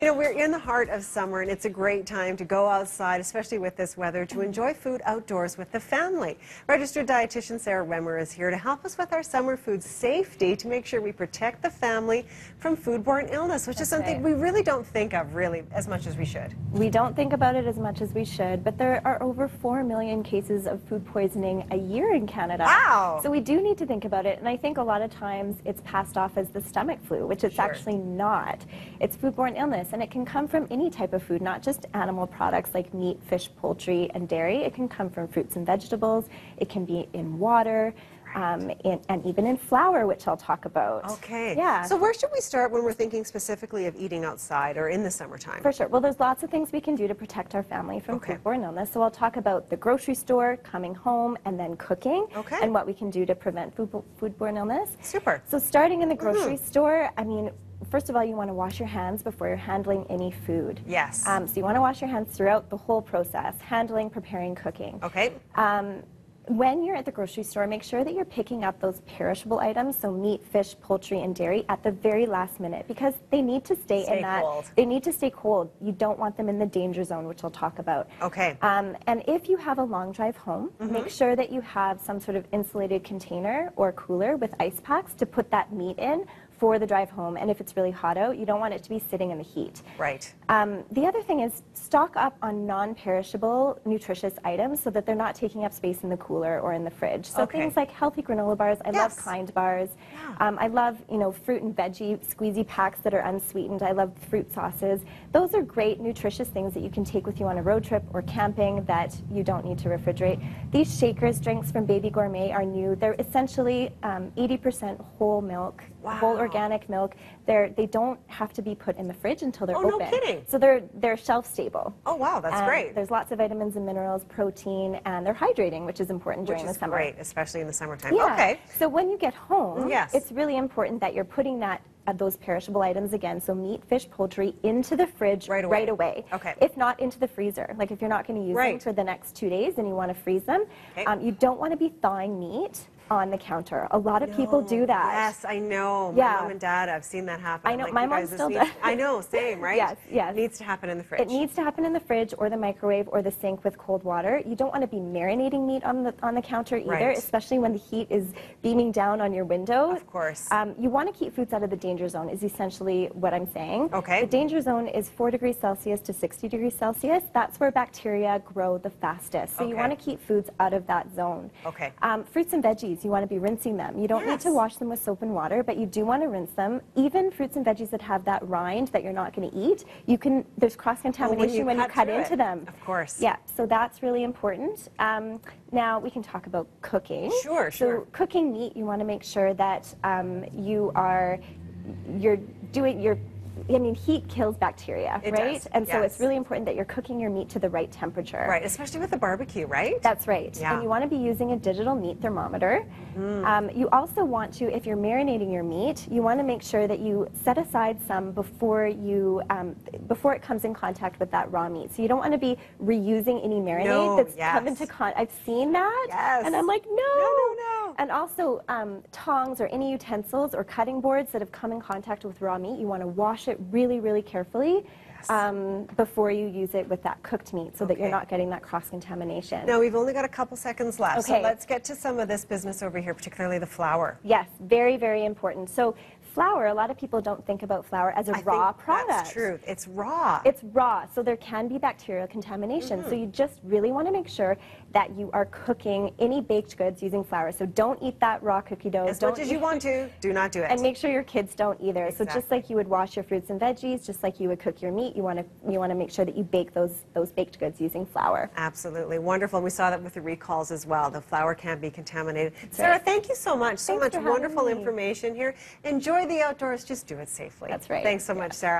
You know, we're in the heart of summer, and it's a great time to go outside, especially with this weather, to enjoy food outdoors with the family. Registered Dietitian Sarah Remmer is here to help us with our summer food safety to make sure we protect the family from foodborne illness, which is something we really don't think of really as much as we should. We don't think about it as much as we should, but there are over 4 million cases of food poisoning a year in Canada. Wow! So we do need to think about it, and I think a lot of times it's passed off as the stomach flu, which it's actually not. It's foodborne illness. And it can come from any type of food, not just animal products like meat, fish, poultry, and dairy. It can come from fruits and vegetables. It can be in water, and even in flour, which I'll talk about. Okay. Yeah. So where should we start when we're thinking specifically of eating outside or in the summertime? For sure. Well, there's lots of things we can do to protect our family from foodborne illness. So I'll talk about the grocery store, coming home, and then cooking, and what we can do to prevent foodborne illness. Super. So starting in the grocery store, I mean, first of all, you want to wash your hands before you're handling any food. Yes. So you want to wash your hands throughout the whole process, handling, preparing, cooking. Okay. When you're at the grocery store, make sure that you're picking up those perishable items, so meat, fish, poultry, and dairy, at the very last minute, because they need to stay in that. Cold. They need to stay cold. You don't want them in the danger zone, which I'll talk about. Okay. And if you have a long drive home, make sure that you have some sort of insulated container or cooler with ice packs to put that meat in for the drive home. And if it's really hot out, you don't want it to be sitting in the heat. Right. The other thing is stock up on non-perishable nutritious items so that they're not taking up space in the cooler or in the fridge. So things like healthy granola bars. I love Kind bars. I love, you know, fruit and veggie squeezy packs that are unsweetened. I love fruit sauces. Those are great nutritious things that you can take with you on a road trip or camping that you don't need to refrigerate. These Shakers drinks from Baby Gourmet are new. They're essentially 80% whole milk. Whole organic milk. They don't have to be put in the fridge until they're open. No kidding. So they're shelf stable. Oh wow, that's great. There's lots of vitamins and minerals, protein, and they're hydrating, which is important during the summer. Which is great, especially in the summertime. Yeah. Okay. So when you get home, Yes. it's really important that you're putting those perishable items again, so meat, fish, poultry, into the fridge right away. Okay. If not, into the freezer. Like if you're not going to use them for the next 2 days and you want to freeze them, you don't want to be thawing meat on the counter. A lot of people do that. Yes, I know. My mom and dad, I've seen that happen. I know, like, my mom still does. I know, same, right? Yes, yes. It needs to happen in the fridge. It needs to happen in the fridge or the microwave or the sink with cold water. You don't want to be marinating meat on the counter either, especially when the heat is beaming down on your window. Of course. You want to keep foods out of the danger zone is essentially what I'm saying. Okay. The danger zone is 4 degrees Celsius to 60 degrees Celsius. That's where bacteria grow the fastest. So you want to keep foods out of that zone. Okay. Fruits and veggies, you want to be rinsing them. You don't need to wash them with soap and water, but you do want to rinse them. Even fruits and veggies that have that rind that you're not going to eat, there's cross-contamination when you cut into them. Of course. Yeah, so that's really important. Now we can talk about cooking. Sure. So cooking meat, you want to make sure that heat kills bacteria, right? Does. And so it's really important that you're cooking your meat to the right temperature. Right, especially with the barbecue, right? That's right. Yeah. And you want to be using a digital meat thermometer. You also want to, if you're marinating your meat, you want to make sure that you set aside some before it comes in contact with that raw meat. So you don't want to be reusing any marinade that's come into contact. I've seen that, and I'm like, no. And also tongs or any utensils or cutting boards that have come in contact with raw meat, you want to wash it really, really carefully before you use it with that cooked meat so that you're not getting that cross-contamination. Now, we've only got a couple seconds left, so let's get to some of this business over here, particularly the flour. Yes, very, very important. So flour, a lot of people don't think about flour as a raw product. That's true. It's raw. It's raw, so there can be bacterial contamination. So you just really want to make sure that you are cooking any baked goods using flour. So don't eat that raw cookie dough. As much as you want to, do not do it. And make sure your kids don't either. So just like you would wash your fruits and veggies, just like you would cook your meat, you want to make sure that you bake those baked goods using flour. Absolutely. Wonderful. And we saw that with the recalls as well. The flour can be contaminated. Sarah, thank you so much. So much wonderful information here. Enjoy the outdoors. Just do it safely. That's right. Thanks so much, Sarah.